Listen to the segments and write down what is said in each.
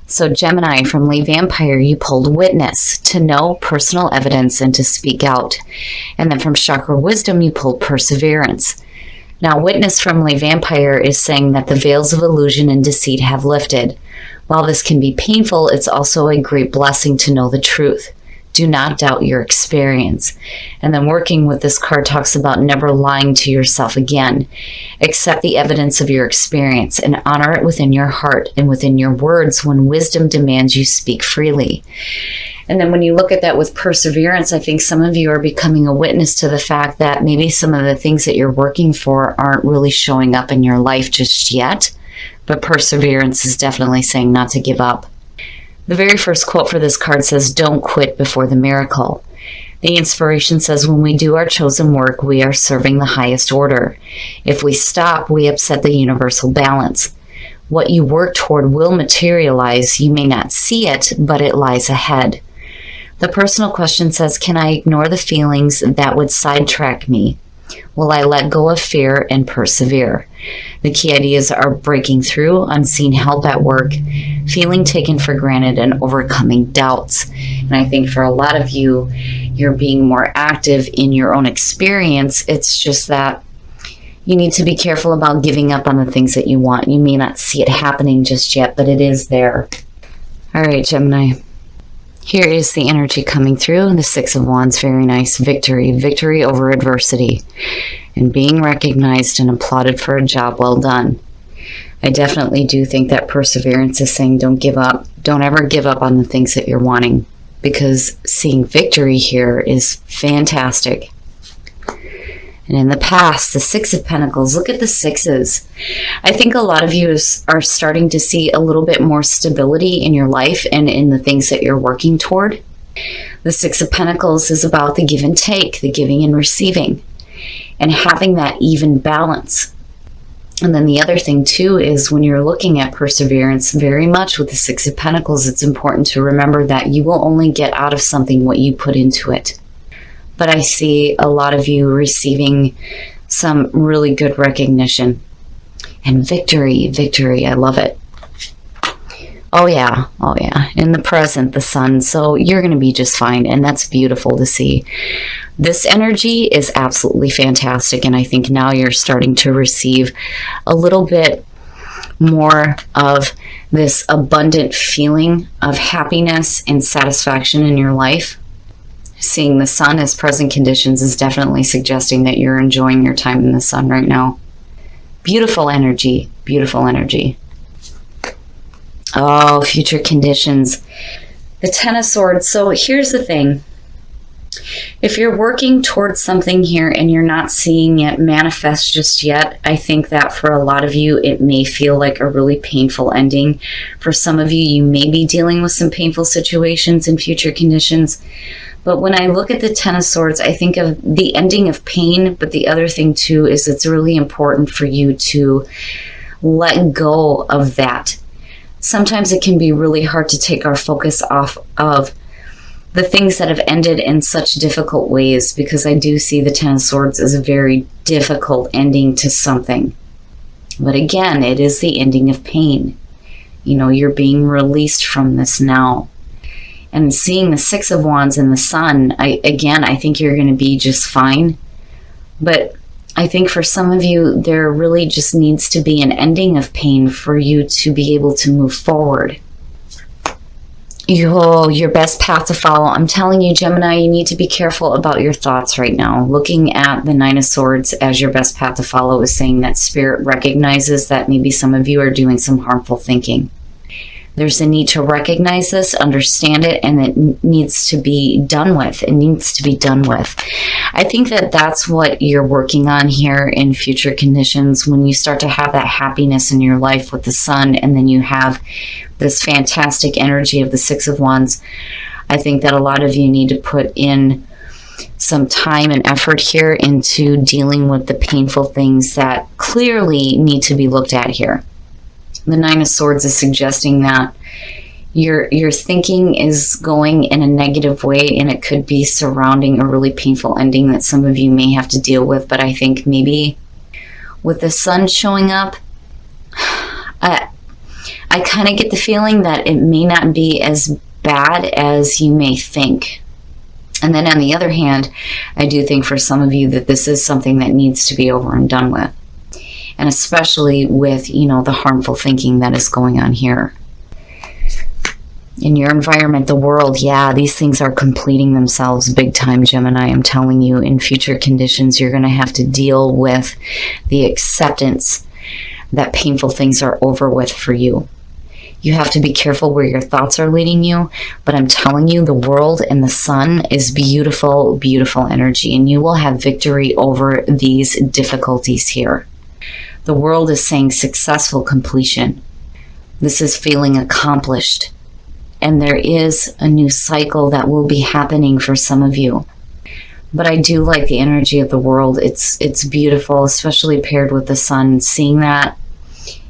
So Gemini, from Lee Vampire, you pulled witness, to know personal evidence and to speak out. And then from Chakra Wisdom, you pulled perseverance. Now, witness from Lee Vampire is saying that the veils of illusion and deceit have lifted. While this can be painful, it's also a great blessing to know the truth. Do not doubt your experience. And then working with this card talks about never lying to yourself again. Accept the evidence of your experience and honor it within your heart and within your words when wisdom demands you speak freely. And then when you look at that with perseverance, I think some of you are becoming a witness to the fact that maybe some of the things that you're working for aren't really showing up in your life just yet. But perseverance is definitely saying not to give up. The very first quote for this card says, "Don't quit before the miracle." The inspiration says, "When we do our chosen work, we are serving the highest order. If we stop, we upset the universal balance. What you work toward will materialize. You may not see it, but it lies ahead." The personal question says, "Can I ignore the feelings that would sidetrack me? Will I let go of fear and persevere?" The key ideas are breaking through, unseen help at work, feeling taken for granted, and overcoming doubts. And I think for a lot of you, you're being more active in your own experience. It's just that you need to be careful about giving up on the things that you want. You may not see it happening just yet, but it is there. All right, Gemini. Here is the energy coming through. The Six of Wands, very nice. Victory. Victory over adversity. And being recognized and applauded for a job well done. I definitely do think that perseverance is saying don't give up. Don't ever give up on the things that you're wanting. Because seeing victory here is fantastic. And in the past, the Six of Pentacles, look at the sixes. I think a lot of you are starting to see a little bit more stability in your life and in the things that you're working toward. The Six of Pentacles is about the give and take, the giving and receiving, and having that even balance. And then the other thing too is when you're looking at perseverance very much with the Six of Pentacles, it's important to remember that you will only get out of something what you put into it. But I see a lot of you receiving some really good recognition. And victory, victory, I love it. Oh yeah, in the present, the sun. So you're going to be just fine, and that's beautiful to see. This energy is absolutely fantastic, and I think now you're starting to receive a little bit more of this abundant feeling of happiness and satisfaction in your life. Seeing the sun as present conditions is definitely suggesting that you're enjoying your time in the sun right now. Beautiful energy, beautiful energy. Oh, future conditions. The Ten of Swords. So here's the thing. If you're working towards something here and you're not seeing it manifest just yet, I think that for a lot of you, it may feel like a really painful ending. For some of you, you may be dealing with some painful situations in future conditions. But when I look at the Ten of Swords, I think of the ending of pain. But the other thing too is it's really important for you to let go of that. Sometimes it can be really hard to take our focus off of the things that have ended in such difficult ways, because I do see the Ten of Swords as a very difficult ending to something. But again, it is the ending of pain. You know, you're being released from this now. And seeing the Six of Wands and the sun, I think you're going to be just fine. But I think for some of you, there really just needs to be an ending of pain for you to be able to move forward. Your best path to follow. I'm telling you, Gemini, you need to be careful about your thoughts right now. Looking at the Nine of Swords as your best path to follow is saying that Spirit recognizes that maybe some of you are doing some harmful thinking. There's a need to recognize this, understand it, and it needs to be done with. It needs to be done with. I think that that's what you're working on here in future conditions, when you start to have that happiness in your life with the sun, and then you have this fantastic energy of the Six of Wands. I think that a lot of you need to put in some time and effort here into dealing with the painful things that clearly need to be looked at here. The Nine of Swords is suggesting that your thinking is going in a negative way, and it could be surrounding a really painful ending that some of you may have to deal with. But I think maybe with the sun showing up, I kind of get the feeling that it may not be as bad as you may think. And then on the other hand, I do think for some of you that this is something that needs to be over and done with. And especially with, you know, the harmful thinking that is going on here. In your environment, the world, yeah, these things are completing themselves big time, Gemini. I'm telling you, in future conditions, you're going to have to deal with the acceptance that painful things are over with for you. You have to be careful where your thoughts are leading you, but I'm telling you, the world and the sun is beautiful, beautiful energy, and you will have victory over these difficulties here. The world is saying successful completion. This is feeling accomplished. And there is a new cycle that will be happening for some of you. But I do like the energy of the world. It's beautiful, especially paired with the sun. Seeing that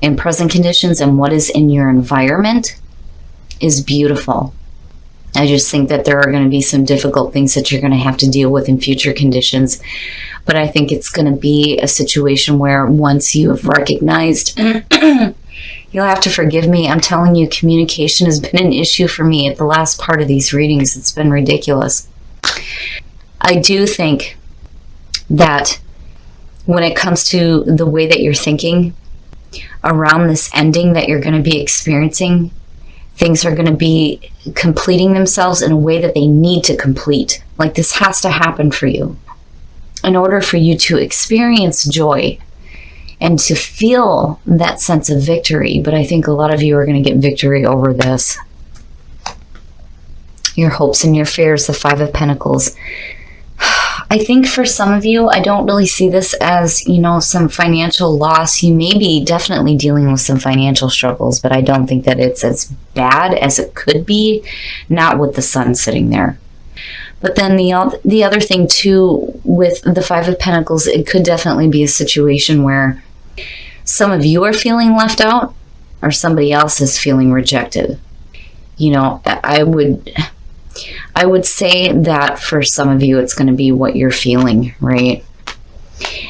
in present conditions and what is in your environment is beautiful. I just think that there are going to be some difficult things that you're going to have to deal with in future conditions. But I think it's going to be a situation where once you have recognized... You'll have to forgive me. I'm telling you, communication has been an issue for me at the last part of these readings. It's been ridiculous. I do think that when it comes to the way that you're thinking around this ending that you're going to be experiencing, things are going to be completing themselves in a way that they need to complete. Like this has to happen for you in order for you to experience joy and to feel that sense of victory. But I think a lot of you are going to get victory over this. Your hopes and your fears, the Five of Pentacles. I think for some of you, I don't really see this as, you know, some financial loss. You may be definitely dealing with some financial struggles, but I don't think that it's as bad as it could be, not with the sun sitting there. But then the other thing too, with the Five of Pentacles, it could definitely be a situation where some of you are feeling left out or somebody else is feeling rejected. You know, I would say that for some of you, it's going to be what you're feeling, right?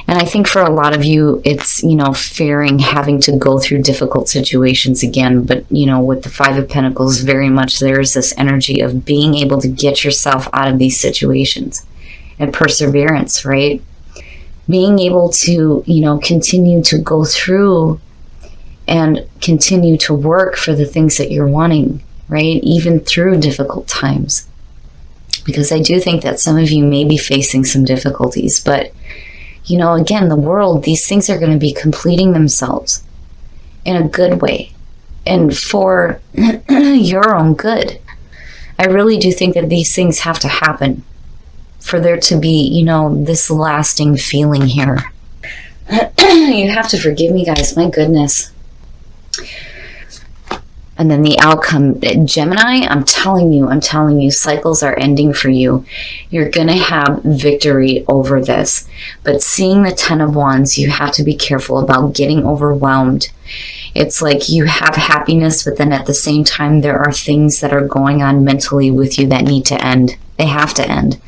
And I think for a lot of you, it's, you know, fearing having to go through difficult situations again. But, you know, with the Five of Pentacles, very much there's this energy of being able to get yourself out of these situations and perseverance, right? Being able to, you know, continue to go through and continue to work for the things that you're wanting, right? Even through difficult times. Because I do think that some of you may be facing some difficulties, but you know, again, the world, these things are going to be completing themselves in a good way and for your own good. I really do think that these things have to happen for there to be, you know, this lasting feeling here. You have to forgive me, guys. My goodness. And then the outcome, Gemini, I'm telling you, cycles are ending for you. You're going to have victory over this. But seeing the Ten of Wands, you have to be careful about getting overwhelmed. It's like you have happiness, but then at the same time, there are things that are going on mentally with you that need to end. They have to end.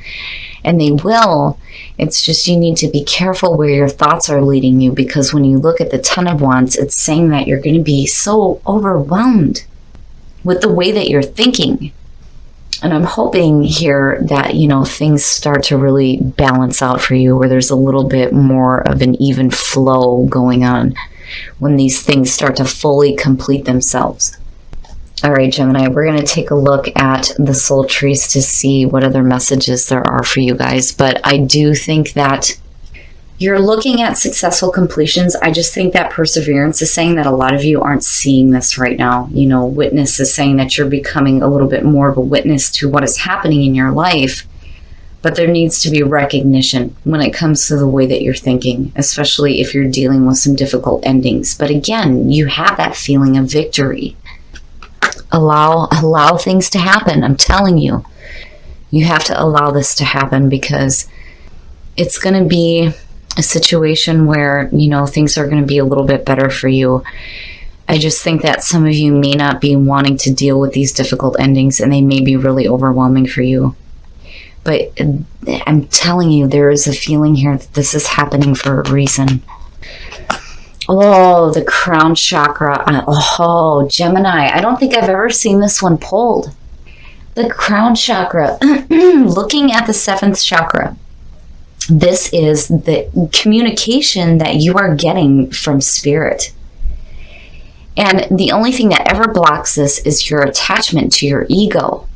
And they will. It's just you need to be careful where your thoughts are leading you, because when you look at the Ten of Wands, it's saying that you're going to be so overwhelmed with the way that you're thinking. And I'm hoping here that, you know, things start to really balance out for you, where there's a little bit more of an even flow going on when these things start to fully complete themselves. All right, Gemini, we're going to take a look at the soul trees to see what other messages there are for you guys. But I do think that you're looking at successful completions. I just think that perseverance is saying that a lot of you aren't seeing this right now. You know, witness is saying that you're becoming a little bit more of a witness to what is happening in your life. But there needs to be recognition when it comes to the way that you're thinking, especially if you're dealing with some difficult endings. But again, you have that feeling of victory. Allow things to happen. I'm telling you, you have to allow this to happen, because it's going to be a situation where, you know, things are going to be a little bit better for you. I just think that some of you may not be wanting to deal with these difficult endings, and they may be really overwhelming for you. But I'm telling you, there is a feeling here that this is happening for a reason. Oh, the crown chakra. Oh, Gemini. I don't think I've ever seen this one pulled. The crown chakra. Looking at the 7th chakra. This is the communication that you are getting from spirit. And the only thing that ever blocks this is your attachment to your ego.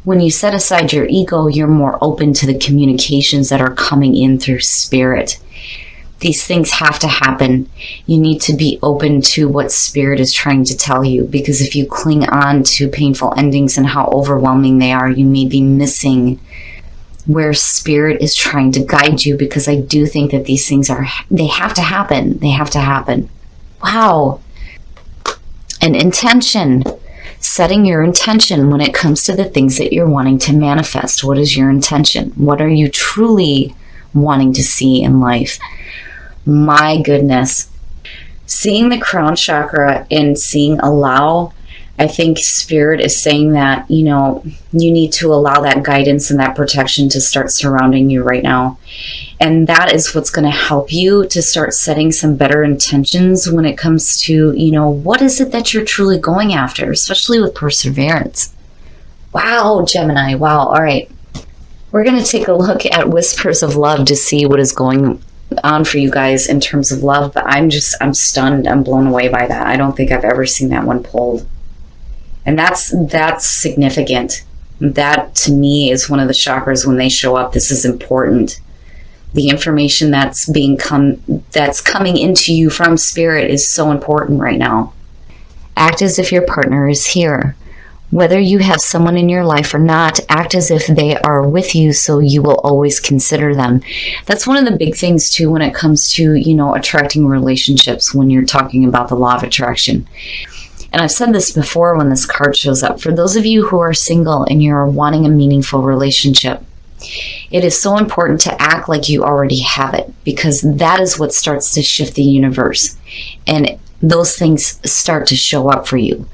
When you set aside your ego, you're more open to the communications that are coming in through spirit. These things have to happen. You need to be open to what spirit is trying to tell you, because if you cling on to painful endings and how overwhelming they are, you may be missing where spirit is trying to guide you, because I do think that these things they have to happen. They have to happen. Wow. An intention. Setting your intention when it comes to the things that you're wanting to manifest. What is your intention? What are you truly wanting to see in life? My goodness. Seeing the crown chakra and seeing allow, I think spirit is saying that, you know, you need to allow that guidance and that protection to start surrounding you right now. And that is what's going to help you to start setting some better intentions when it comes to, you know, what is it that you're truly going after, especially with perseverance. Wow, Gemini. Wow. All right. We're going to take a look at Whispers of Love to see what is going on for you guys in terms of love. But I'm stunned. I'm blown away by that. I don't think I've ever seen that one pulled. And that's significant. That to me is one of the chakras when they show up. This is important. The information that's coming into you from spirit is so important right now. Act as if your partner is here. Whether you have someone in your life or not, act as if they are with you, so you will always consider them. That's one of the big things too when it comes to, you know, attracting relationships, when you're talking about the law of attraction. And I've said this before when this card shows up. For those of you who are single and you're wanting a meaningful relationship, it is so important to act like you already have it, because that is what starts to shift the universe. And those things start to show up for you.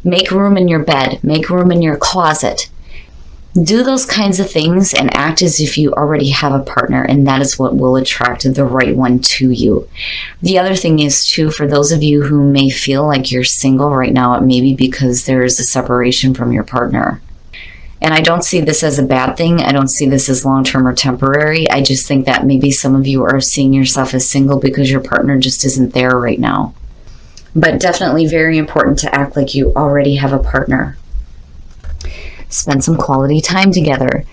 Make room in your bed. Make room in your closet. Do those kinds of things and act as if you already have a partner, and that is what will attract the right one to you. The other thing is too, for those of you who may feel like you're single right now, it may be because there is a separation from your partner. And I don't see this as a bad thing. I don't see this as long-term or temporary. I just think that maybe some of you are seeing yourself as single because your partner just isn't there right now. But definitely very important to act like you already have a partner. Spend some quality time together.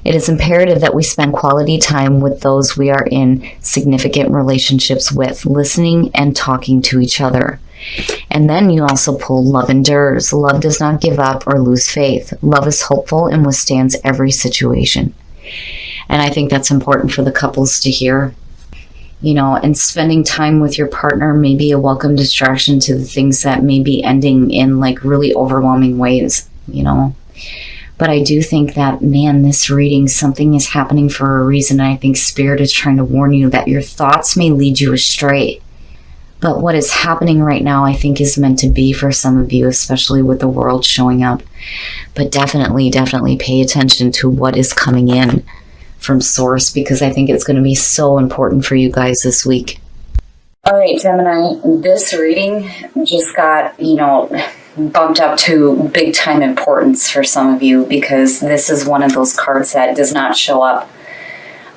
It is imperative that we spend quality time with those we are in significant relationships with, listening and talking to each other. And then you also pull Love endures. Love does not give up or lose faith. Love is hopeful and withstands every situation. And I think that's important for the couples to hear. You know, and spending time with your partner may be a welcome distraction to the things that may be ending in like really overwhelming ways, you know. But I do think that, man, this reading, something is happening for a reason. I think Spirit is trying to warn you that your thoughts may lead you astray. But what is happening right now, I think, is meant to be for some of you, especially with the world showing up. But definitely pay attention to what is coming in from Source, because I think it's going to be so important for you guys this week. All right, Gemini, this reading just got, you know, bumped up to big time importance for some of you, because this is one of those cards that does not show up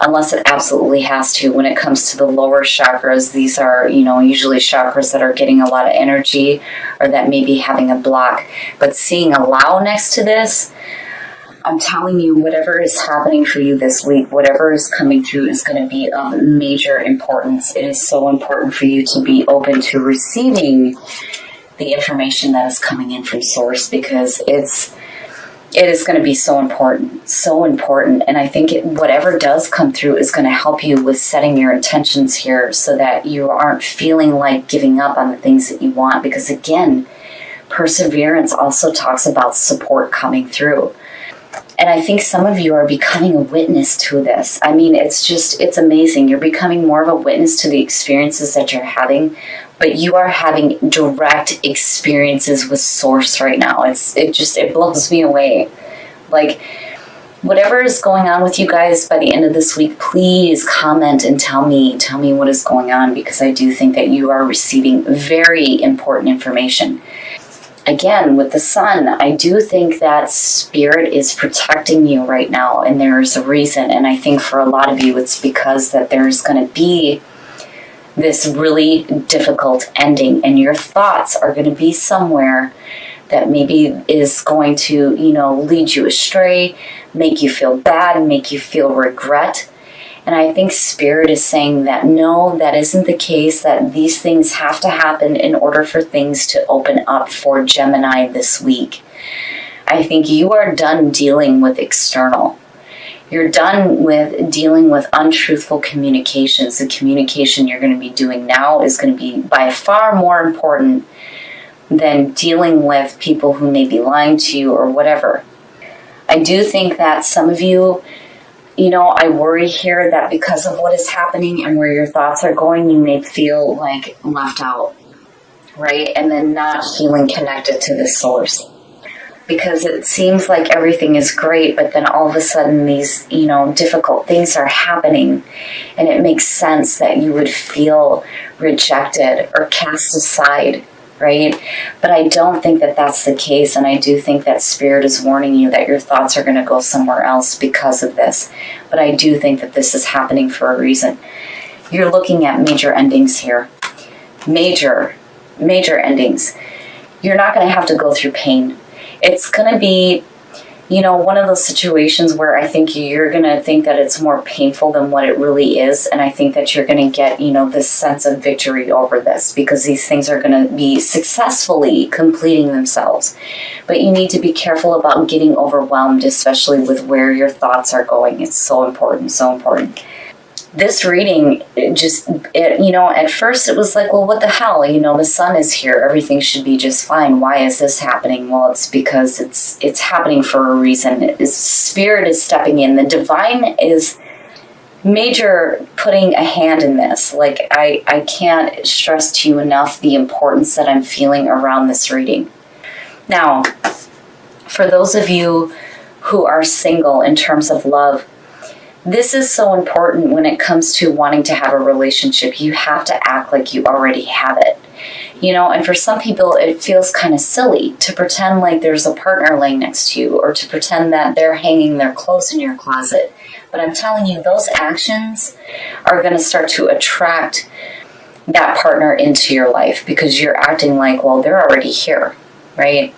unless it absolutely has to. When it comes to the lower chakras, these are, you know, usually chakras that are getting a lot of energy or that may be having a block. But seeing allow next to this, I'm telling you, whatever is happening for you this week, whatever is coming through is going to be of major importance. It is so important for you to be open to receiving the information that is coming in from Source, because it is going to be so important. And I think whatever does come through is going to help you with setting your intentions here, so that you aren't feeling like giving up on the things that you want. Because again, perseverance also talks about support coming through. And I think some of you are becoming a witness to this. I mean, it's amazing. You're becoming more of a witness to the experiences that you're having, but you are having direct experiences with Source right now. It blows me away. Like, Whatever is going on with you guys by the end of this week, please comment and tell me what is going on, because I do think that you are receiving very important information. Again, with the sun, I do think that spirit is protecting you right now, and there's a reason. And I think for a lot of you, it's because that there's going to be this really difficult ending, and your thoughts are going to be somewhere that maybe is going to, lead you astray, make you feel bad, make you feel regret. And I think Spirit is saying that no, that isn't the case, that these things have to happen in order for things to open up for Gemini this week. I think you are done dealing with external. You're done with dealing with untruthful communications. The communication you're going to be doing now is going to be by far more important than dealing with people who may be lying to you or whatever. I do think that some of you, I worry here that because of what is happening and where your thoughts are going, you may feel like left out, right? And then not feeling connected to the source. Because it seems like everything is great, but then all of a sudden these, difficult things are happening. And it makes sense that you would feel rejected or cast aside, right? But I don't think that that's the case, and I do think that Spirit is warning you that your thoughts are going to go somewhere else because of this. But I do think that this is happening for a reason. You're looking at major endings here. Major endings. You're not going to have to go through pain. It's going to be, one of those situations where I think you're going to think that it's more painful than what it really is. And I think that you're going to get, this sense of victory over this, because these things are going to be successfully completing themselves. But you need to be careful about getting overwhelmed, especially with where your thoughts are going. It's so important, so important. This reading, at first it was like, well, what the hell? The sun is here. Everything should be just fine. Why is this happening? Well, it's because it's happening for a reason. Spirit is stepping in. The divine is major putting a hand in this. Like, I can't stress to you enough the importance that I'm feeling around this reading. Now, for those of you who are single in terms of love, this is so important when it comes to wanting to have a relationship. You have to act like you already have it. And for some people, it feels kind of silly to pretend like there's a partner laying next to you, or to pretend that they're hanging their clothes in your closet. But I'm telling you, those actions are going to start to attract that partner into your life, because you're acting like, well, they're already here. Right?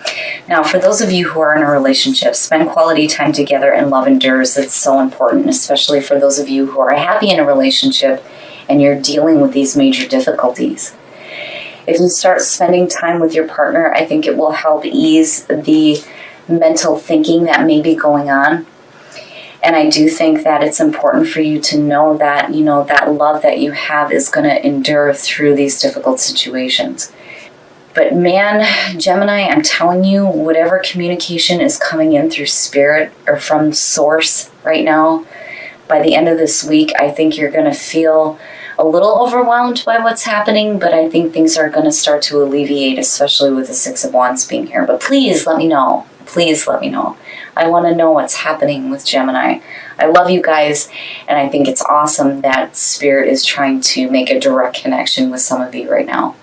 Now, for those of you who are in a relationship, spend quality time together, and love endures. That's so important, especially for those of you who are happy in a relationship and you're dealing with these major difficulties. If you start spending time with your partner, I think it will help ease the mental thinking that may be going on. And I do think that it's important for you to know that, that love that you have is going to endure through these difficult situations. But man, Gemini, I'm telling you, whatever communication is coming in through Spirit or from Source right now, by the end of this week, I think you're going to feel a little overwhelmed by what's happening, but I think things are going to start to alleviate, especially with the Six of Wands being here. But please let me know. Please let me know. I want to know what's happening with Gemini. I love you guys, and I think it's awesome that Spirit is trying to make a direct connection with some of you right now.